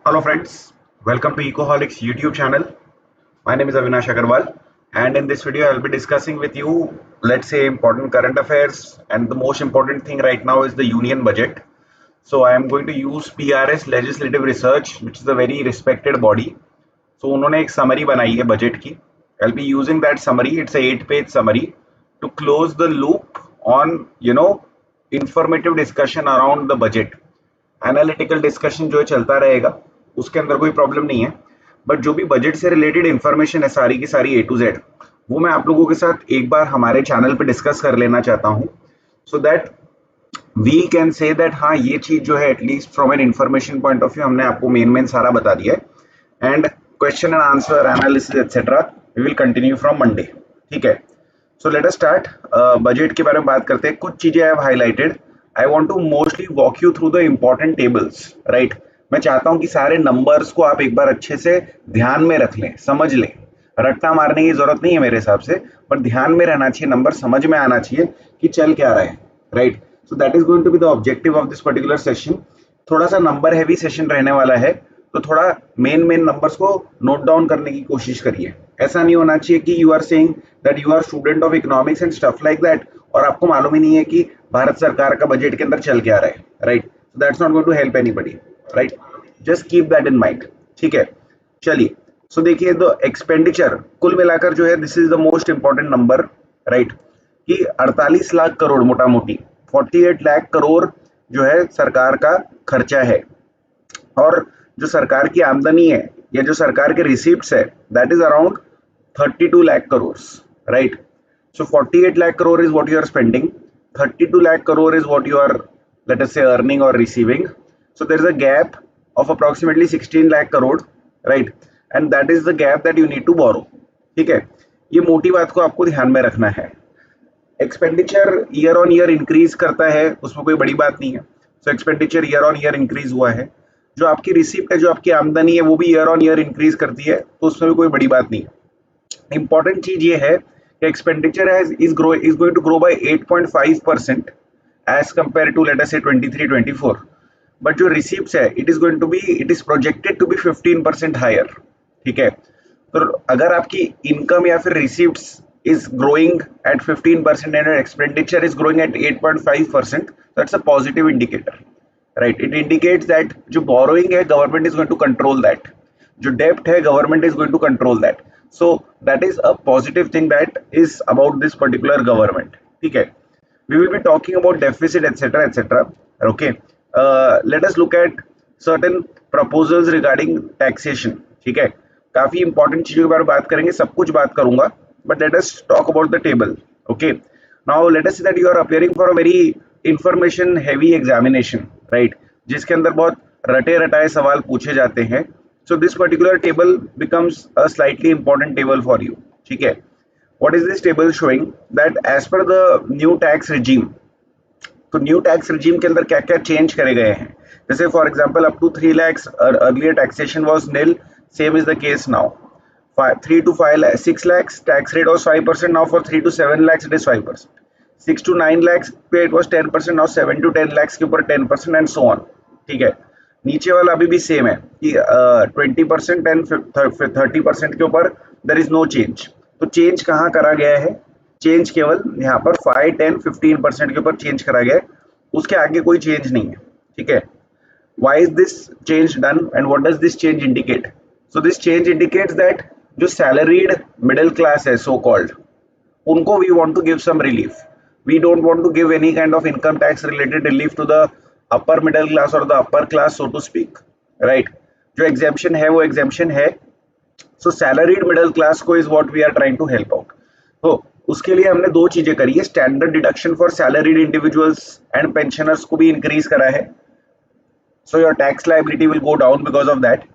Hello friends, welcome to Ecoholics YouTube channel. My name is Avinash Agarwal, and in this video I'll be discussing with you, let's say, important current affairs, and the most important thing right now is the union budget. So I am going to use PRS Legislative Research, which is a very respected body. So उन्होंने एक summary बनाई है budget की. I'll be using that summary. It's a 8-page summary to close the loop on informative discussion around the budget. Analytical discussion जो है चलता रहेगा, उसके अंदर कोई प्रॉब्लम नहीं है, बट जो भी बजट से रिलेटेड इंफॉर्मेशन है सारी की सारी A to Z, वो मैं आप लोगों के साथ एक बार हमारे चैनल पे डिस्कस कर लेना चाहता हूँ, so that we can say that हाँ ये चीज जो है at least from an information point of view हमने आपको मेन सारा बता दिया है, and question and answer analysis etcetera we will continue from Monday. ठीक है, so let us start. Budget के बारे में बात करते हैं. कुछ चीजें I have highlighted. I want to mostly walk you through the important tables, right? मैं चाहता हूं कि सारे नंबर्स को आप एक बार अच्छे से ध्यान में रख लें, समझ लें. रट्टा मारने की जरूरत नहीं है मेरे हिसाब से, पर ध्यान में रहना चाहिए, नंबर समझ में आना चाहिए कि चल क्या रहा है, right? So that is going to be the objective of this particular session. थोड़ा सा नंबर हैवी सेशन रहने वाला है, तो थोड़ा मेन नंबर्स को नोट डाउन करने की कोशिश करिए. ऐसा नहीं होना चाहिए कि you are saying that you are student of economics and stuff like that और आपको मालूम ही नहीं है कि भारत सरकार का बजट के अंदर चल क्या रहा है, right? So that's not going to help anybody, right? Just keep that in mind. ठीक है, चलिए. सो देखिए, द एक्सपेंडिचर कुल मिलाकर जो है, this is the most important number, right? कि 48 लाख करोड़, मोटा मोटी 48 लाख करोड़ जो है सरकार का खर्चा है. और जो सरकार की आमदनी है या जो सरकार के रिसीप्ट्स है, that is around 32 lakh crore, right? So 48 lakh crore is what you are spending. 32 lakh crore is what you are, let us say, earning or receiving. So there is a gap of approximately 16 lakh crore, right? And that is the gap that you need to borrow. ठीक है, ये मोटी बात को आपको ध्यान में रखना है. Expenditure year on year increase करता है, उसमें कोई बड़ी बात नहीं है. सो expenditure year on year increase हुआ है. जो आपकी रिसिप्ट है, जो आपकी आमदनी है, वो भी ईयर ऑन ईयर इंक्रीज करती है, तो उसमें भी कोई बड़ी बात नहीं है. इंपॉर्टेंट चीज ये है expenditure is going to grow by 8.5% as compared to, let us say, 23-24, but जो receipts है, it is projected to be 15% higher. ठीक है, तो अगर आपकी income या फिर receipts is growing at 15% and expenditure is growing at 8.5%, that's a positive indicator, right? It indicates that जो borrowing है, government is going to control that. जो debt है, government is going to control that. So that is a positive thing that is about this particular government. ठीक है, we will be talking about deficit etc etc. Okay, let us look at certain proposals regarding taxation. ठीक है, काफी important चीजों के बारे में बात करेंगे, सब कुछ बात करूंगा, but let us talk about the table. Okay, now let us say that you are appearing for a very information heavy examination, right? जिसके अंदर बहुत रटे रटाए सवाल पूछे जाते हैं. So this particular table becomes a slightly important table for you. ठीक है, what is this table showing? That as per the new tax regime, तो न्यू टैक्स regime के अंदर क्या क्या चेंज करे गए हैं. जैसे for example up to 3 lakhs earlier taxation was nil, same is the case now. 3 to 6 lakhs tax rate was 5%, now for 3 to 7 lakhs it is 5%. 6 to 9 lakhs पे it was 10%, now 7 to 10 lakhs के ऊपर 10% and so on. ठीक है, नीचे वाला अभी भी same है कि 20% एंड 30% के ऊपर देयर इज नो चेंज. तो चेंज कहाँ करा गया है? चेंज केवल यहाँ पर 5, 10, 15% के ऊपर चेंज करा गया है, उसके आगे कोई चेंज नहीं है. ठीक है, why is this change done and what does this change indicate? So this change indicates that जो सैलरीड मिडिल क्लास है, सो कॉल्ड, उनको we want to give some relief. We don't want to give any kind of income tax related relief to the upper middle class or the upper class, so to speak, right? जो exemption है वो exemption है. so salaried middle class को is what we are trying to help out. तो उसके लिए हमने दो चीजें करी है. Standard deduction for salaried individuals and pensioners को भी इंक्रीज करा है. so your tax liability will go down because of that.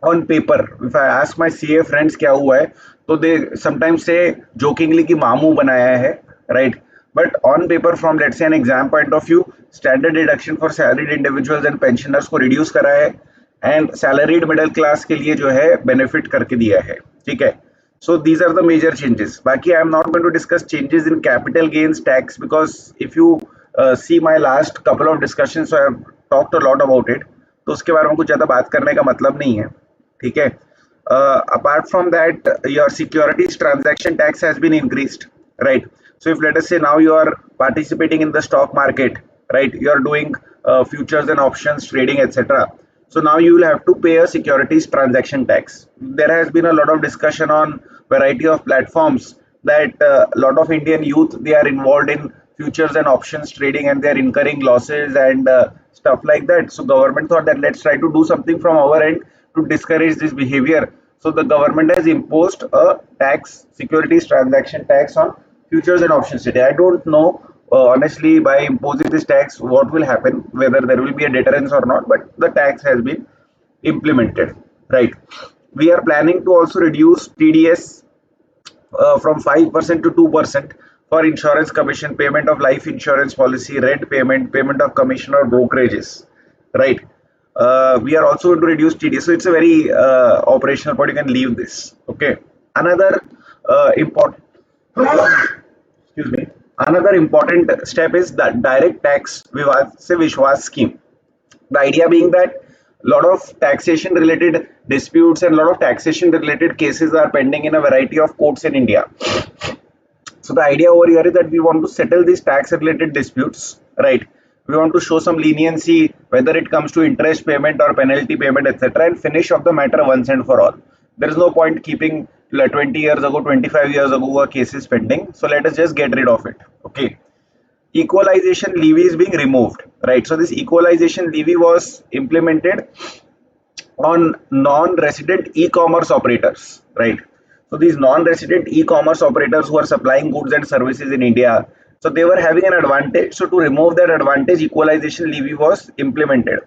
on paper, if I ask my CA friends क्या हुआ है, तो they sometimes say jokingly कि मामू बनाया है, right? But on paper, from let's say an exam point of view, standard deduction for salaried individuals and pensioners को reduce करा है, and salaried middle class के लिए जो है benefit करके दिया है. ठीक है, so these are the major changes. बाकी I am not going to discuss changes in capital gains tax because if you see my last couple of discussions, so I have talked a lot about it. तो उसके बारे में कुछ ज़्यादा बात करने का मतलब नहीं है, ठीक है। Apart from that, your securities transaction tax has been increased, right? So if let us say now you are participating in the stock market, right? You are doing futures and options trading, etc. So now you will have to pay a securities transaction tax. There has been a lot of discussion on variety of platforms that a lot of Indian youth, they are involved in futures and options trading and they are incurring losses and stuff like that. So government thought that let's try to do something from our end to discourage this behavior. So the government has imposed a tax, securities transaction tax on futures and options trading. I don't know honestly, by imposing this tax what will happen, whether there will be a deterrence or not, but the tax has been implemented, right? We are planning to also reduce TDS from 5% to 2% for insurance commission, payment of life insurance policy, rent payment, payment of commission or brokerages, right? We are also going to reduce TDS. So it's a very operational point. You can leave this. Okay. Another important excuse me. Another important step is the direct tax Vivad se Vishwas scheme. The idea being that a lot of taxation related disputes and a lot of taxation related cases are pending in a variety of courts in India. So the idea over here is that we want to settle these tax related disputes, right? We want to show some leniency whether it comes to interest payment or penalty payment, etc., and finish off the matter once and for all. There is no point keeping 20 years ago, 25 years ago a case is pending. So let us just get rid of it. Okay. Equalization levy is being removed, right? So this equalization levy was implemented on non-resident e-commerce operators, right? So these non-resident e-commerce operators who are supplying goods and services in India, so they were having an advantage. So to remove that advantage, equalization levy was implemented.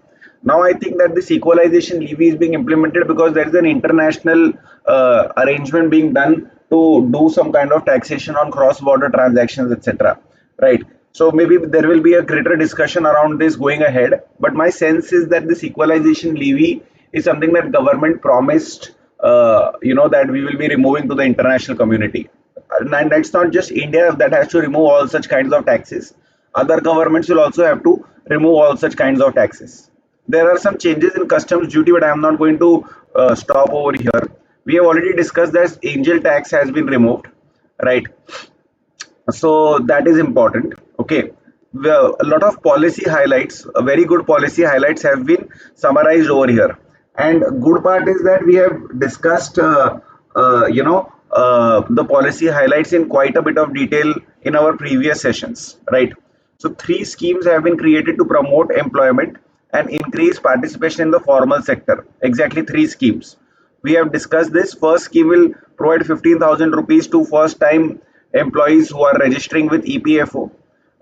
Now I think that this equalization levy is being implemented because there is an international arrangement being done to do some kind of taxation on cross-border transactions, etc. Right? So maybe there will be a greater discussion around this going ahead. But my sense is that this equalization levy is something that government promised, that we will be removing to the international community. And that's not just India that has to remove all such kinds of taxes. Other governments will also have to remove all such kinds of taxes. There are some changes in customs duty, but I am not going to stop over here. We have already discussed that angel tax has been removed, right? So that is important. Okay, a lot of policy highlights, very good policy highlights have been summarized over here. And good part is that we have discussed the policy highlights in quite a bit of detail in our previous sessions, right? So 3 schemes have been created to promote employment and increase participation in the formal sector. Exactly 3 schemes. We have discussed this. First scheme will provide 15,000 rupees to first time employees who are registering with EPFO,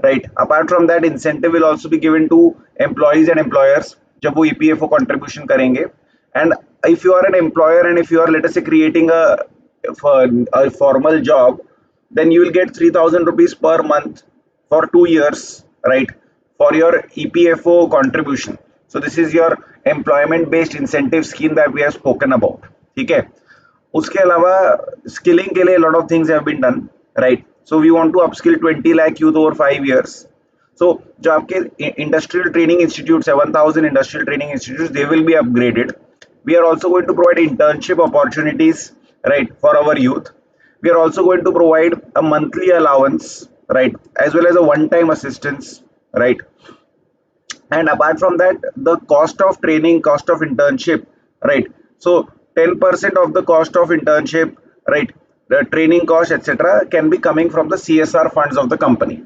right? Apart from that, incentive will also be given to employees and employers जब वो EPFO contribution करेंगे. And if you are an employer and if you are, let us say, creating a formal job, then you will get 3,000 rupees per month for 2 years, right, for your EPFO contribution. So this is your employment based incentive scheme that we have spoken about. ठीक है. उसके अलावा skilling के लिए lot of things have been done, right? So we want to upskill 20 lakh youth over 5 years. So जो आपके industrial training institutes है, 1,000 industrial training institutes, they will be upgraded. We are also going to provide internship opportunities, right, for our youth. We are also going to provide a monthly allowance, right, as well as a one-time assistance, right? And apart from that, the cost of training, cost of internship, right? So 10% of the cost of internship, right, the training cost, etc., can be coming from the CSR funds of the company.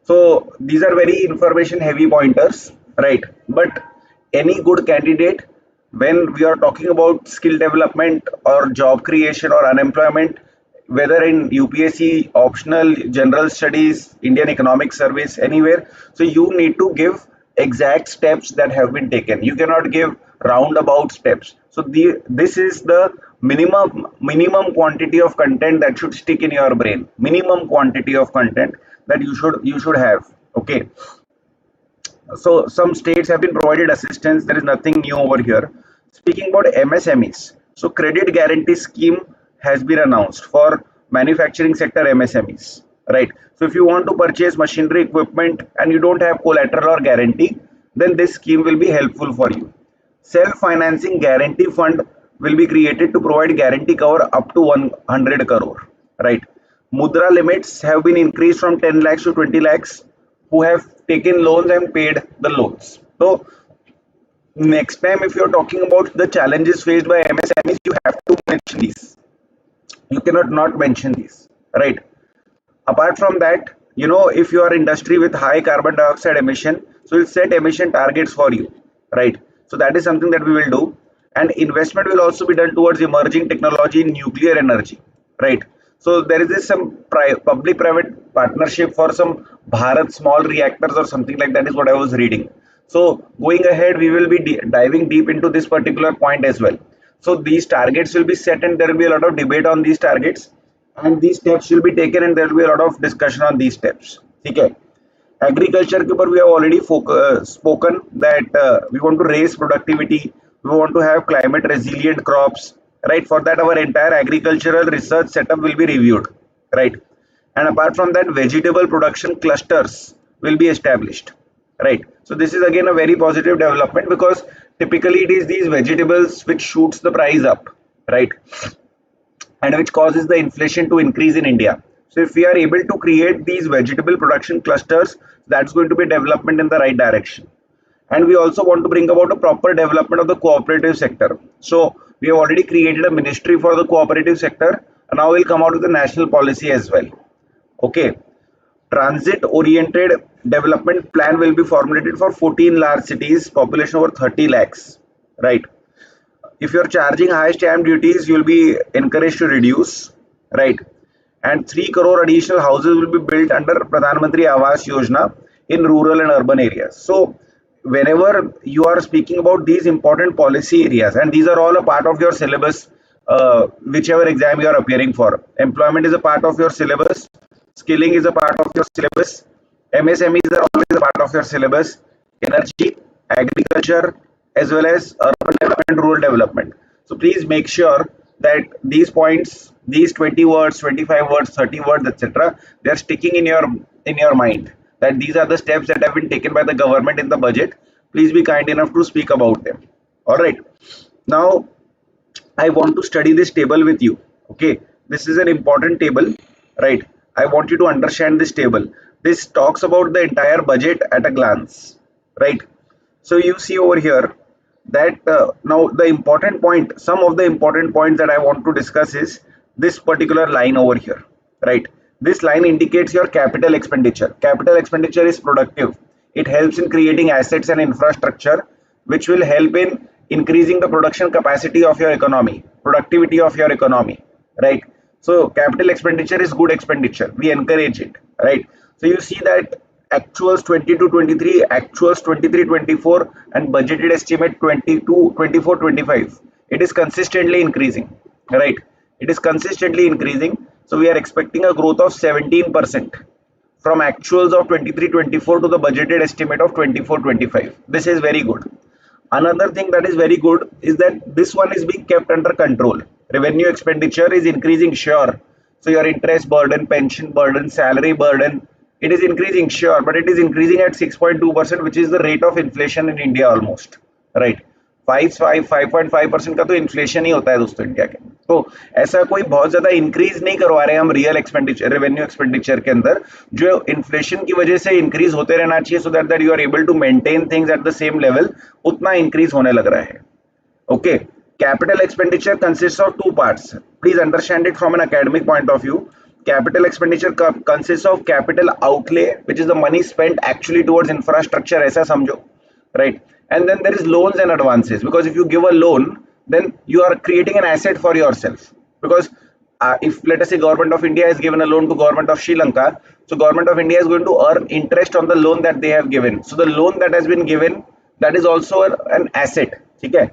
So these are very information heavy pointers, right? But any good candidate, when we are talking about skill development or job creation or unemployment, whether in UPSC, optional, general studies, Indian economic service, anywhere, so you need to give exact steps that have been taken. You cannot give roundabout steps. So this is the minimum quantity of content that should stick in your brain. Minimum quantity of content that you should have. Okay. So some states have been provided assistance. There is nothing new over here. Speaking about MSMEs, so credit guarantee scheme has been announced for manufacturing sector MSMEs, right? So if you want to purchase machinery equipment and you don't have collateral or guarantee, then this scheme will be helpful for you. Self-financing guarantee fund will be created to provide guarantee cover up to 100 crore, right? Mudra limits have been increased from 10 lakhs to 20 lakhs who have taken loans and paid the loans. So next time if you're talking about the challenges faced by MSMEs, you have to mention these. You cannot not mention these, right? Apart from that, if you are industry with high carbon dioxide emission, so we'll set emission targets for you, right? So that is something that we will do. And investment will also be done towards emerging technology in nuclear energy, right? So there is this some public private partnership for some Bharat small reactors or something like that is what I was reading. So going ahead, we will be diving deep into this particular point as well. So these targets will be set and there will be a lot of debate on these targets, and these steps will be taken and there will be a lot of discussion on these steps. Okay. Agriculture ke we have already spoken that we want to raise productivity, we want to have climate resilient crops, right? For that our entire agricultural research setup will be reviewed, right? And apart from that, vegetable production clusters will be established, right? So this is again a very positive development because typically it is these vegetables which shoots the price up, right? And which causes the inflation to increase in India. So if we are able to create these vegetable production clusters, that's going to be development in the right direction. And we also want to bring about a proper development of the cooperative sector. So we have already created a ministry for the cooperative sector, and now we'll come out with the national policy as well. Okay. Transit oriented development plan will be formulated for 14 large cities, population over 30 lakhs, right? If you're charging high stamp duties, you'll be encouraged to reduce, right? And 3 crore additional houses will be built under Pradhan Mantri Awas Yojana in rural and urban areas. So whenever you are speaking about these important policy areas, and these are all a part of your syllabus, whichever exam you are appearing for, employment is a part of your syllabus, skilling is a part of your syllabus, MSMEs are always a part of your syllabus, energy, agriculture, as well as urban development, rural development. So please make sure that these points, these 20 words, 25 words, 30 words, etc., they are sticking in your mind, that these are the steps that have been taken by the government in the budget. Please be kind enough to speak about them. All right. Now I want to study this table with you. Okay, this is an important table, right? I want you to understand this table. This talks about the entire budget at a glance, right? So you see over here that now the important point, some of the important points that I want to discuss is this particular line over here, right? This line indicates your capital expenditure. Capital expenditure is productive. It helps in creating assets and infrastructure, which will help in increasing the production capacity of your economy, productivity of your economy, right? So capital expenditure is good expenditure. We encourage it, right? So you see that actuals 22-23, actuals 23-24, and budgeted estimate 22-24-25. It is consistently increasing, right? It is consistently increasing. So we are expecting a growth of 17% from actuals of 23-24 to the budgeted estimate of 24-25. This is very good. Another thing that is very good is that this one is being kept under control. Revenue expenditure is increasing, sure. So your interest burden, pension burden, salary burden, it is increasing, sure, but it is increasing at 6.2%, which is the rate of inflation in India almost, right? 5.5% का तो inflation ही होता है दोस्तों India के. तो ऐसा कोई बहुत ज्यादा इंक्रीज नहीं करवा रहे हम रियल एक्सपेंडिचर, रेवेन्यू एक्सपेंडिचर के अंदर, जो इन्फ्लेशन की वजह से इंक्रीज होते रहना चाहिए, so that you are able to maintain things at the same level, उतना इंक्रीज होने लग रहा है. Okay. Capital expenditure consists of two parts. Please understand it from an academic point of view. Capital expenditure consists of capital outlay, which is the money spent actually towards infrastructure, ऐसा समझो, right? And then there is loans and advances, because if you give a loan, then you are creating an asset for yourself. Because if let us say government of India has given a loan to government of Sri Lanka, so government of India is going to earn interest on the loan that they have given. So the loan that has been given, that is also an asset. ठीक है?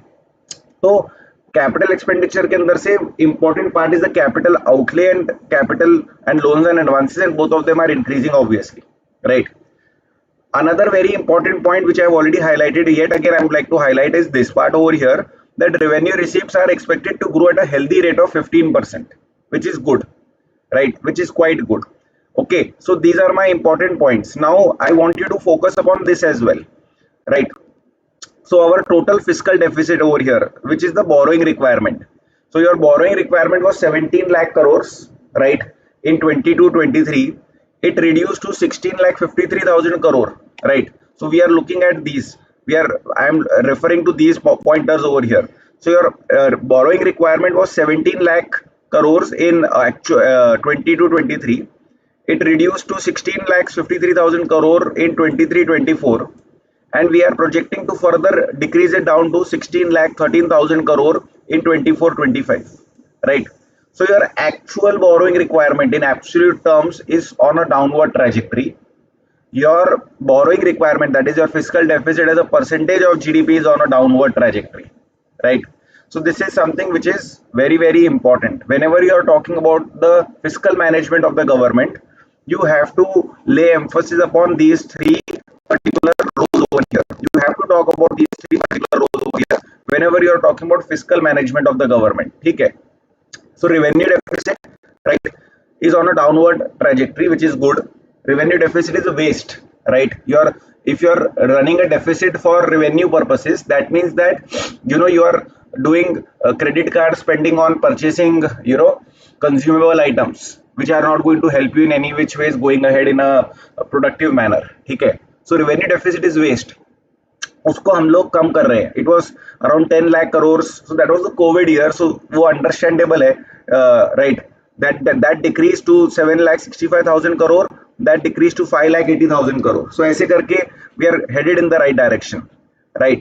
तो capital expenditure के अंदर से important part is the capital outlay and capital and loans and advances, and both of them are increasing obviously, right? Another very important point which I have already highlighted, yet again I would like to highlight, is this part over here, that revenue receipts are expected to grow at a healthy rate of 15%, which is good, right? Which is quite good. Okay, so these are my important points. Now I want you to focus upon this as well, right? So our total fiscal deficit over here, which is the borrowing requirement. So your borrowing requirement was 17 lakh crores, right? In 22-23, it reduced to 16 lakh 53,000 crore, right? So we are looking at these. I am referring to these pointers over here. So your borrowing requirement was 17 lakh crores in 22-23. It reduced to 16 lakhs 53,000 crore in 23-24, and we are projecting to further decrease it down to 16 lakh 13,000 crore in 24-25, right? So your actual borrowing requirement in absolute terms is on a downward trajectory. Your borrowing requirement, that is your fiscal deficit as a percentage of GDP, is on a downward trajectory, right? So this is something which is very, very important. Whenever you are talking about the fiscal management of the government, you have to lay emphasis upon these three particular roles over here. You have to talk about these three particular roles over here whenever you are talking about fiscal management of the government. Okay. So revenue deficit, right, is on a downward trajectory, which is good. Revenue deficit is a waste, right? If you're running a deficit for revenue purposes, that means that you are doing credit card spending on purchasing consumable items, which are not going to help you in any which ways going ahead in a productive manner. Okay. So revenue deficit is waste. उसको हम लोग कम कर रहे हैं. It was around 10 lakh crores. So that was the COVID year. So वो understandable है, right? That decreased to 7 lakh 65,000 crore. That decreased to 5 lakh 80,000 crore. So ऐसे करके we are headed in the right direction, right?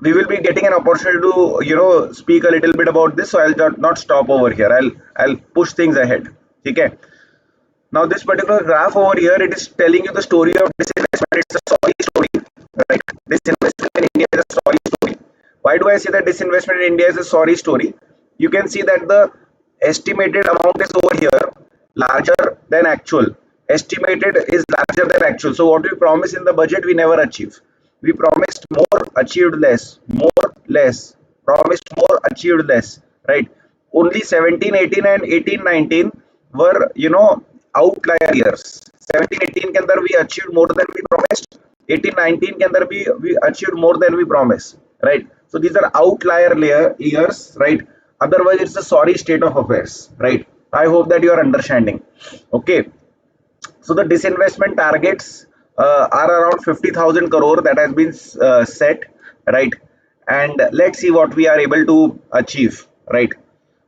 We will be getting an opportunity to speak a little bit about this. So I'll not stop over here. I'll push things ahead. Okay. Now this particular graph over here, it is telling you the story of disinvestment. It's a sorry story, right? Disinvestment in India is a sorry story. Why do I say that disinvestment in India is a sorry story? You can see that the estimated amount is over here larger than actual. Estimated is larger than actual. So what we promise in the budget, we never achieve. We promised more, achieved less. More, less. Promised more, achieved less, right? Only 17-18 and 18-19 were outlier years. 17-18 के अंदर we achieved more than we promised. 18-19 के अंदर भी we achieved more than we promised, right? So these are outlier years, right? Otherwise it's a sorry state of affairs, right? I hope that you are understanding. Okay. So the disinvestment targets are around 50,000 crore that has been set, right? And let's see what we are able to achieve, right?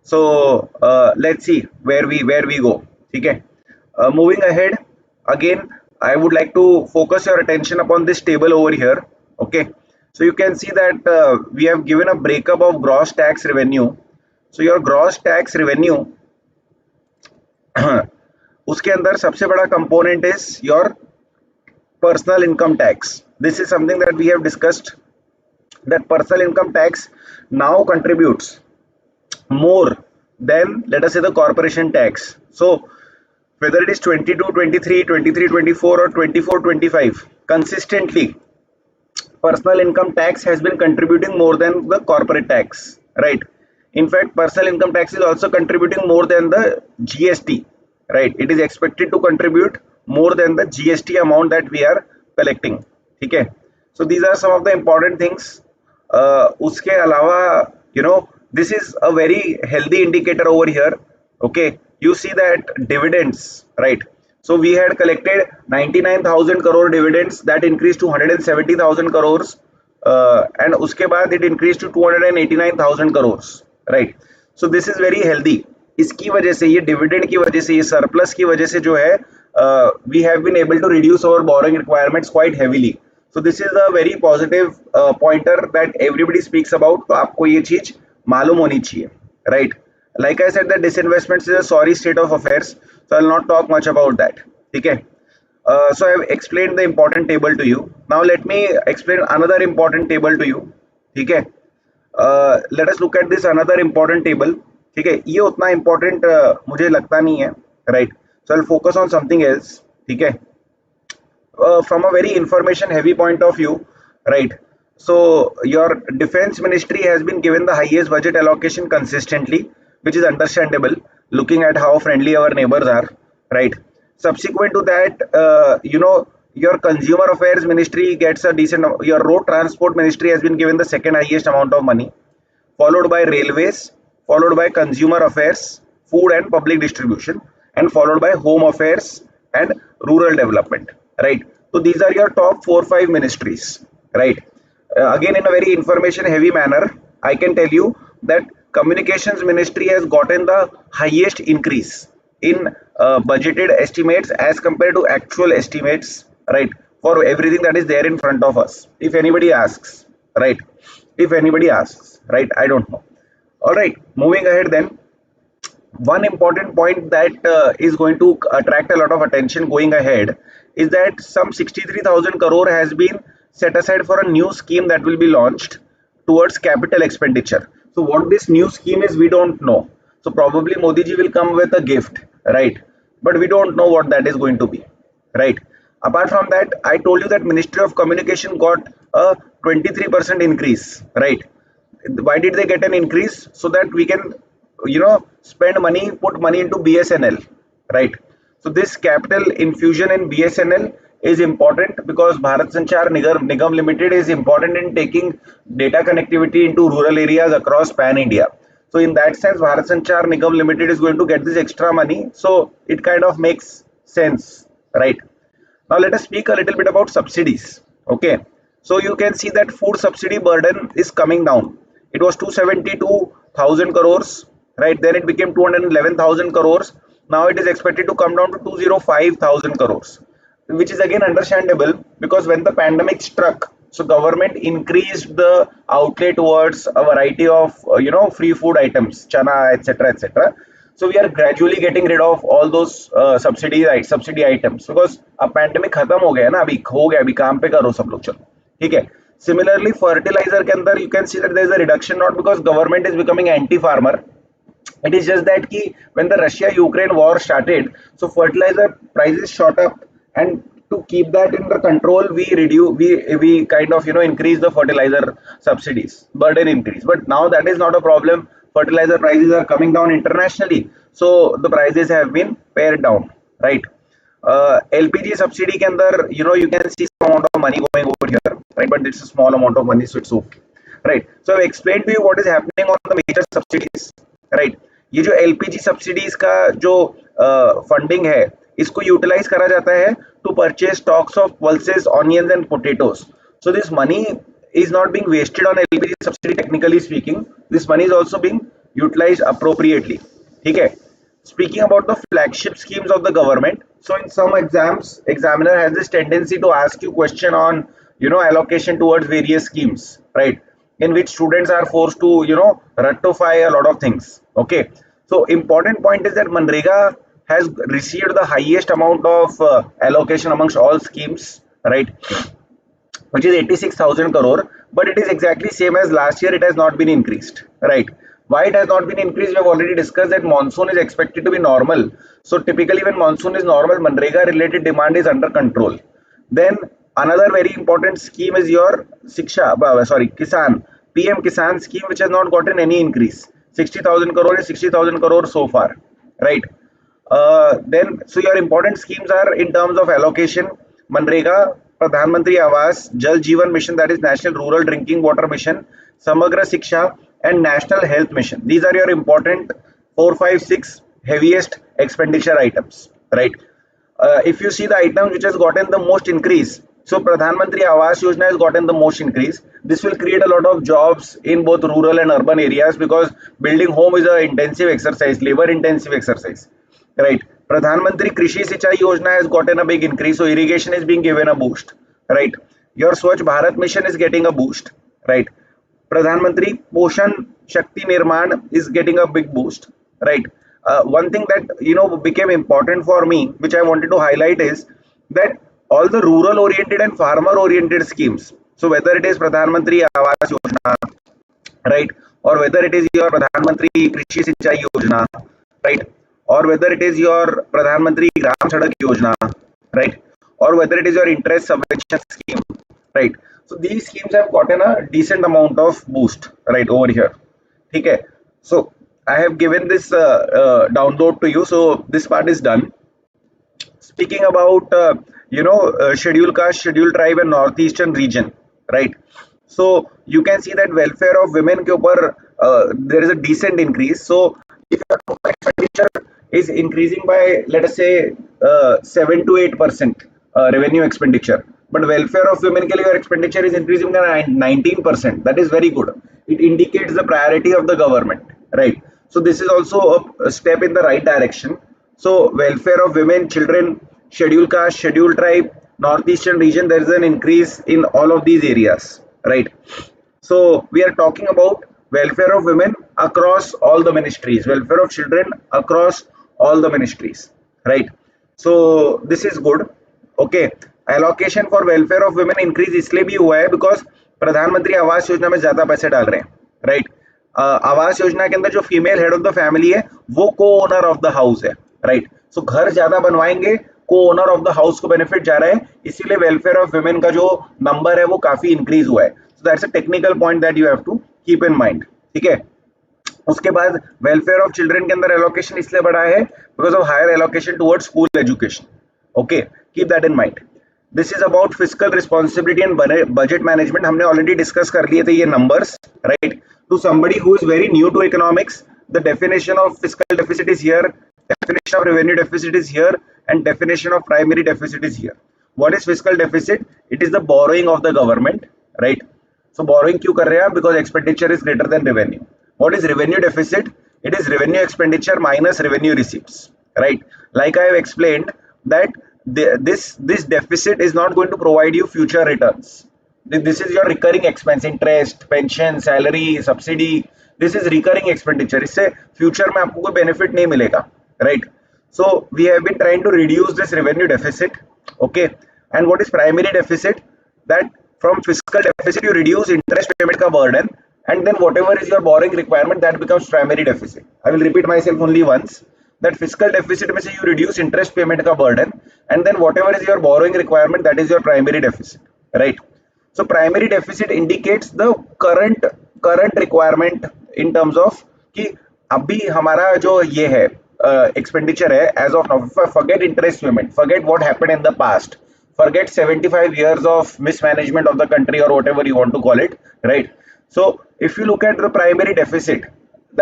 So let's see where we go. Okay. Moving ahead, again, I would like to focus your attention upon this table over here. Okay. So you can see that we have given a breakup of gross tax revenue. So your gross tax revenue, उसके अंदर सबसे बड़ा component is your personal income tax. This is something that we have discussed, that personal income tax now contributes more than, let us say, the corporation tax. So whether it is 22-23, 23-24 or 24-25, consistently personal income tax has been contributing more than the corporate tax, right? In fact, personal income tax is also contributing more than the GST, right? It is expected to contribute more than the GST amount that we are collecting. Okay. So these are some of the important things. उसके अलावा this is a very healthy indicator over here. Okay. You see that dividends, right? So we had collected 99,000 crore dividends, that increased to 170,000 crores, and uske baad it increased to 289,000 crores, right? So this is very healthy. इसकी वजह से, ये dividend की वजह से, ये surplus की वजह से जो है, we have been able to reduce our borrowing requirements quite heavily. So this is a very positive pointer that everybody speaks about. तो आपको ये चीज मालूम होनी चाहिए, right? Like I said, that disinvestment is a sorry state of affairs, so I'll not talk much about that. Okay. So I have explained the important table to you. Now let me explain another important table to you. Okay. Let us look at this another important table. Okay. ये उतना important मुझे लगता नहीं है, right? So I'll focus on something else. Okay. From a very information heavy point of view, right? So your defense ministry has been given the highest budget allocation consistently, which is understandable looking at how friendly our neighbors are, right? Subsequent to that, your consumer affairs ministry gets a decent, your road transport ministry has been given the second highest amount of money, followed by railways, followed by consumer affairs, food and public distribution, and followed by home affairs and rural development, right? So these are your top 4 5 ministries, right? Again, in a very information heavy manner, I can tell you that communications ministry has gotten the highest increase in budgeted estimates as compared to actual estimates, right? For everything that is there in front of us, if anybody asks, right? If anybody asks, right? I don't know. All right, moving ahead then, one important point that is going to attract a lot of attention going ahead is that some 63,000 crore has been set aside for a new scheme that will be launched towards capital expenditure. So what this new scheme is, we don't know. So probably Modi ji will come with a gift, right? But we don't know what that is going to be, right? Apart from that, I told you that Ministry of Communication got a 23% increase, right? Why did they get an increase? So that we can, spend money, put money into BSNL, right? So this capital infusion in BSNL is important because Bharat Sanchar Nigam Limited is important in taking data connectivity into rural areas across pan India. So in that sense, Bharat Sanchar Nigam Limited is going to get this extra money, so it kind of makes sense, right? Now let us speak a little bit about subsidies. Okay, so you can see that food subsidy burden is coming down. It was 272,000 crores, right? Then it became 211,000 crores. Now it is expected to come down to 205,000 crores, which is again understandable because when the pandemic struck, so government increased the outlay towards a variety of free food items, chana, etc., etc. So we are gradually getting rid of all those subsidy items because अब pandemic खत्म हो गया ना, अभी हो गया, अभी काम पे करो सब लोग, चलो ठीक है. Similarly, fertilizer के अंदर you can see that there is a reduction, not because government is becoming anti-farmer. It is just that ki when the Russia-Ukraine war started, so fertilizer prices shot up, and to keep that in the control, we kind of increase the fertilizer subsidies, burden increase. But now that is not a problem. Fertilizer prices are coming down internationally, so the prices have been pared down, right? LPG subsidy के अंदर you can see some amount of money going over here, right? But it's a small amount of money, so it's okay, right? So I've explained to you what is happening on the major subsidies, right? ये जो LPG subsidies का जो funding है, इसको utilise करा जाता है to purchase stocks of pulses, onions and potatoes. So this money is not being wasted on LPG subsidy, technically speaking. This money is also being utilized appropriately. ठीक है? Speaking about the flagship schemes of the government, so in some exams, examiner has this tendency to ask you question on allocation towards various schemes, right? In which students are forced to rectify a lot of things. Okay, so important point is that Manrega has received the highest amount of allocation amongst all schemes, right? Which is 86,000 crore, but it is exactly same as last year. It has not been increased, right? Why it has not been increased? We have already discussed that monsoon is expected to be normal. So typically when monsoon is normal, Manrega related demand is under control. Then another very important scheme is your Kisan, PM Kisan scheme, which has not gotten any increase. 60,000 crore is 60,000 crore so far, right? Then so your important schemes are in terms of allocation: Manrega, Pradhan Mantri Awas, Jal Jeevan Mission, that is National Rural Drinking Water Mission, Samagra Shiksha, and National Health Mission. These are your important 4, 5, 6 heaviest expenditure items, right? If you see the items which has gotten the most increase, so Pradhan Mantri Awas Yojana has gotten the most increase. This will create a lot of jobs in both rural and urban areas because building home is an intensive exercise, labor intensive exercise, right? Pradhan Mantri Krishi Sinchai Yojana has gotten a big increase, so irrigation is being given a boost, right? Your Swachh Bharat mission is getting a boost, right? Pradhan Mantri Poshan Shakti Nirman is getting a big boost, right? One thing that became important for me, which I wanted to highlight, is that all the rural oriented and farmer oriented schemes, so whether it is Pradhan Mantri Awas Yojana, right, or whether it is your Pradhan Mantri Krishi Sinchai Yojana, right, or whether it is your Pradhan Mantri Gram Sadak Yojana, right, or whether it is your interest subvention scheme, right? So these schemes have gotten a decent amount of boost right over here. Okay, so I have given this download to you, so this part is done. Speaking about scheduled caste, scheduled tribe and northeastern region, right? So you can see that welfare of women के ऊपर there is a decent increase. So if your total expenditure is increasing by, let us say, 7 to 8% revenue expenditure, but welfare of women के लिए your expenditure is increasing by 19%, that is very good. It indicates the priority of the government, right? So this is also a step in the right direction. So welfare of women, children, scheduled caste, scheduled tribe, northeastern region, there is an increase in all of these areas, right? So we are talking about welfare of women across all the ministries, welfare of children across all the ministries, right? So this is good. Okay, allocation for welfare of women increase इसलिए भी हुआ है because प्रधानमंत्री आवास योजना में ज्यादा पैसे डाल रहे हैं, right? आवास योजना के अंदर जो female head of the family है वो को ओनर ऑफ द हाउस है, राइट? सो घर ज्यादा बनवाएंगे, को ओनर ऑफ द हाउस को बेनिफिट जा रहा है, इसीलिए वेलफेयर ऑफ वुमेन का जो नंबर है वो काफी इंक्रीज हुआ है. So that's a technical point that you have to keep in mind. ठीक है. उसके बाद वेलफेयर ऑफ चिल्ड्रन के अंदर एलोकेशन इसलिए बढ़ा है because of higher allocation towards school education. Okay, keep that in mind. This is about physical responsibility and budget management. हमने ऑलरेडी डिस्कस कर लिए थे ये numbers, right? To somebody who is very new to economics, the definition of fiscal deficit is here, definition of revenue deficit is here, and definition of primary deficit is here. What is fiscal deficit? It is the borrowing of the government, right? So borrowing क्यों कर रहे हैं? Because expenditure is greater than revenue. What is revenue deficit? It is revenue expenditure minus revenue receipts, right? Like I have explained that this deficit is not going to provide you future returns. This is your recurring expense, interest, pension, salary, subsidy. This is recurring expenditure. इससे future में आपको कोई benefit नहीं मिलेगा, right? So we have been trying to reduce this revenue deficit. Okay, and what is primary deficit? That from fiscal deficit you reduce interest payment का burden, and then whatever is your borrowing requirement that becomes primary deficit. I will repeat myself only once, that fiscal deficit में से you reduce interest payment का burden, and then whatever is your borrowing requirement that is your primary deficit, right? So primary deficit indicates the current requirement in terms of कि अभी हमारा जो ये है expenditure है as of now. Forget interest payment, forget what happened in the past, forget 75 years of mismanagement of the country or whatever you want to call it, right? So if you look at the primary deficit,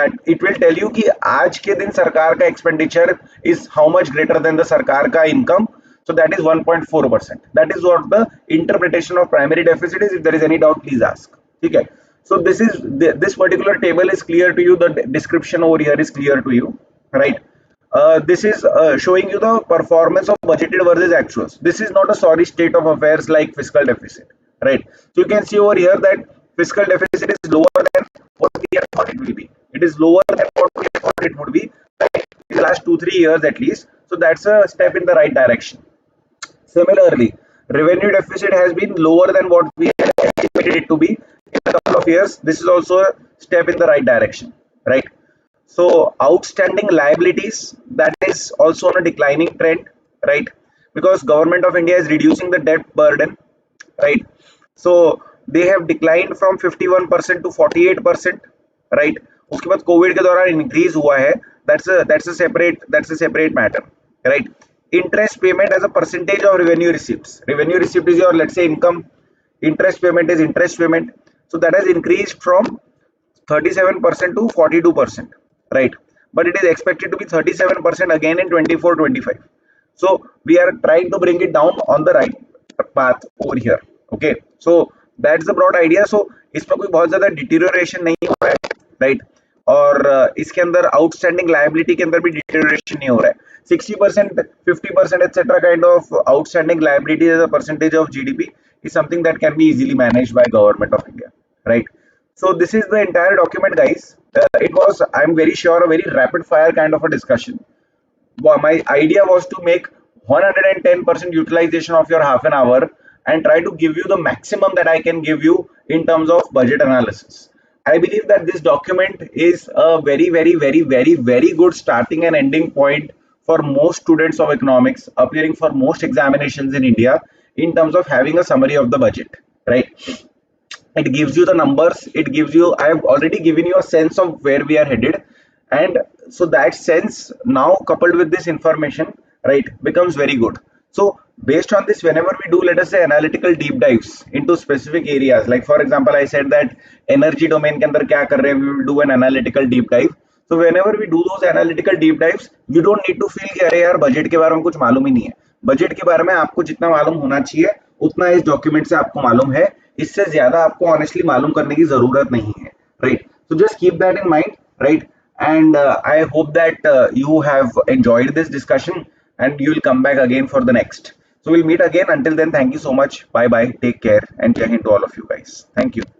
that it will tell you कि आज के दिन सरकार का expenditure is how much greater than the सरकार का income. So that is 1.4%. That is what the interpretation of primary deficit is. If there is any doubt, please ask. Okay. So this particular table is clear to you. The description over here is clear to you, right? This is showing you the performance of budgeted versus actuals. This is not a sorry state of affairs like fiscal deficit, right? So you can see over here that fiscal deficit is lower than what we thought it will be. It is lower than what we thought it would be, right? In the last 2-3 years at least. So that's a step in the right direction. Similarly, revenue deficit has been lower than what we had estimated it to be in a couple of years. This is also a step in the right direction, right? So outstanding liabilities, that is also on a declining trend, right? Because government of India is reducing the debt burden, right? So they have declined from 51% to 48%, right? उसके बाद Covid के दौरान increase हुआ है. That's a separate matter, right? Interest payment as a percentage of revenue receipts. Revenue receipt is your, let's say, income. Interest payment is interest payment. So that has increased from 37% to 42%, right? But it is expected to be 37% again in 24-25. So we are trying to bring it down on the right path over here. Okay, so that's the broad idea. So इसमें कोई बहुत ज्यादा deterioration नहीं हो रहा है, right? और इसके अंदर आउटस्टैंडिंग लायबिलिटी के अंदर भी डिटेरियोरेशन नहीं हो रहा है. 60%, 50% etc. kind of outstanding liability as a percentage of GDP is something that can be easily managed by government of India, right? So this is the entire document, guys. It was, I'm very sure, a very rapid fire kind of a discussion. My idea was to make 110% utilization of your half an hour and try to give you the maximum that I can give you in terms of budget analysis. I believe that this document is a very good starting and ending point for most students of economics appearing for most examinations in India in terms of having a summary of the budget, right? It gives you the numbers, it gives you, I have already given you a sense of where we are headed, and so that sense now coupled with this information, right, becomes very good. So based on this, whenever we do, let us say, analytical deep dives into specific areas, like for example, I said that energy domain के अंदर क्या कर रहे हैं, we will do an analytical deep dive. So whenever we do those analytical deep dives, you don't need to feel कि अरे यार budget के बारे में कुछ मालूम ही नहीं है. बजट के बारे में आपको जितना मालूम होना चाहिए उतना इस डॉक्यूमेंट से आपको मालूम है. इससे ज्यादा आपको ऑनेस्टली मालूम करने की जरूरत नहीं है, right? So just keep that in mind, right? And I hope that you have enjoyed this discussion and you will come back again for the next. So we'll meet again. Until then, thank you so much. Bye bye. Take care and jai hind to all of you guys. Thank you.